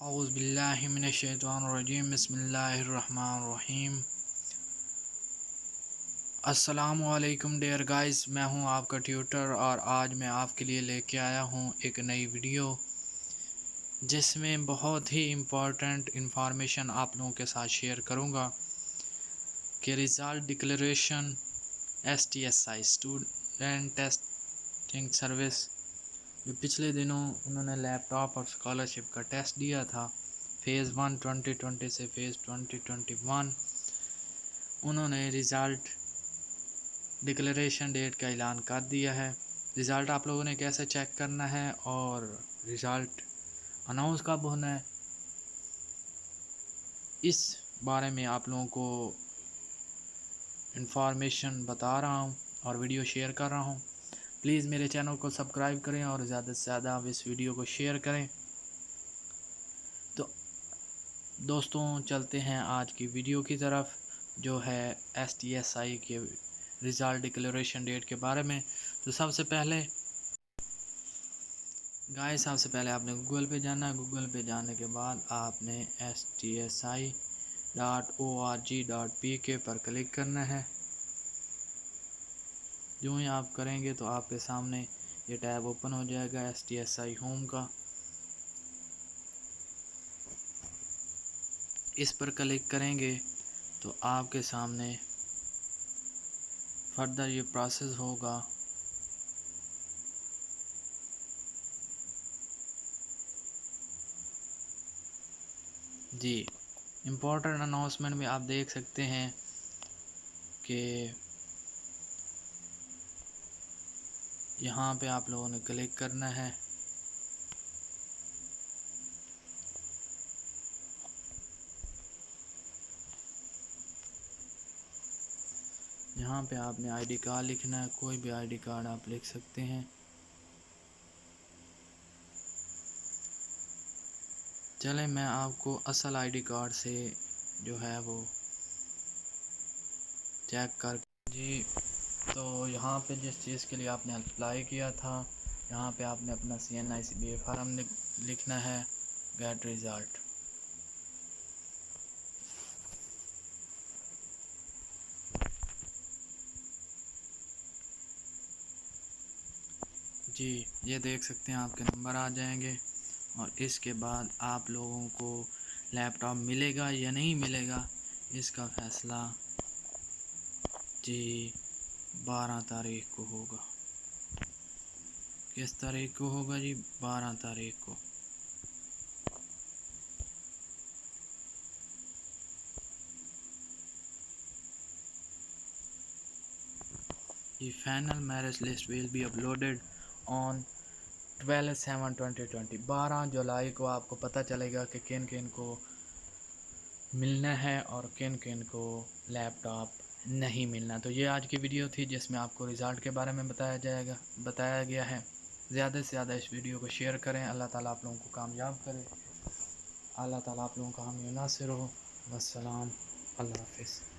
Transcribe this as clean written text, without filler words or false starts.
औज़ु बिल्लाहि मिनश्शैतानिर्रजीम बिस्मिल्लाहिर्रहमानिर्रहीम। अस्सलामु अलैकुम डियर गाइस, मैं हूं आपका ट्यूटर और आज मैं आपके लिए लेके आया हूं एक नई वीडियो जिसमें बहुत ही इम्पोर्टेंट इंफॉर्मेशन आप लोगों के साथ शेयर करूंगा कि result declaration STSI student testing service जो पिछले दिनों उन्होंने लैपटॉप और स्कॉलरशिप का टेस्ट दिया था फ़ेज़ 1 2020 से फ़ेज़ 2021, उन्होंने रिज़ल्ट डिक्लेरेशन डेट का ऐलान कर दिया है। रिज़ल्ट आप लोगों ने कैसे चेक करना है और रिज़ल्ट अनाउंस कब होना है, इस बारे में आप लोगों को इन्फॉर्मेशन बता रहा हूँ और वीडियो शेयर कर रहा हूँ। प्लीज़ मेरे चैनल को सब्सक्राइब करें और ज़्यादा से ज़्यादा आप इस वीडियो को शेयर करें। तो दोस्तों चलते हैं आज की वीडियो की तरफ, जो है STSI के रिज़ल्ट डिक्लेरेशन डेट के बारे में। तो सबसे पहले आपने गूगल पे जाना है। गूगल पे जाने के बाद आपने STSI.org.pk पर क्लिक करना है। जो ही आप करेंगे तो आपके सामने ये टैब ओपन हो जाएगा STSI होम का। इस पर क्लिक करेंगे तो आपके सामने फर्दर ये प्रोसेस होगा। जी, इम्पोर्टेंट अनाउंसमेंट में आप देख सकते हैं कि यहाँ पे आप लोगों ने क्लिक करना है। यहाँ पे आपने आईडी कार्ड लिखना है, कोई भी आईडी कार्ड आप लिख सकते हैं। चलें मैं आपको असल आईडी कार्ड से जो है वो चेक कर जी। तो यहाँ पे जिस चीज़ के लिए आपने अप्लाई किया था, यहाँ पे आपने अपना CNI CBA फार्म लिखना है, गेट रिज़ल्ट। जी, ये देख सकते हैं आपके नंबर आ जाएंगे और इसके बाद आप लोगों को लैपटॉप मिलेगा या नहीं मिलेगा, इसका फ़ैसला जी 12 तारीख को होगा। किस तारीख को होगा जी? 12 तारीख को। The final marriage list will be uploaded on 12/7/2020। 12 जुलाई को आपको पता चलेगा कि किन किन को मिलना है और किन किन को लैपटॉप नहीं मिलना। तो ये आज की वीडियो थी जिसमें आपको रिज़ल्ट के बारे में बताया गया है। ज़्यादा से ज़्यादा इस वीडियो को शेयर करें। अल्लाह ताला आप लोगों को कामयाब करे। अल्लाह ताला आप लोगों का हामी नासिर हो। वस्सलाम, अल्लाह हाफ़िज़।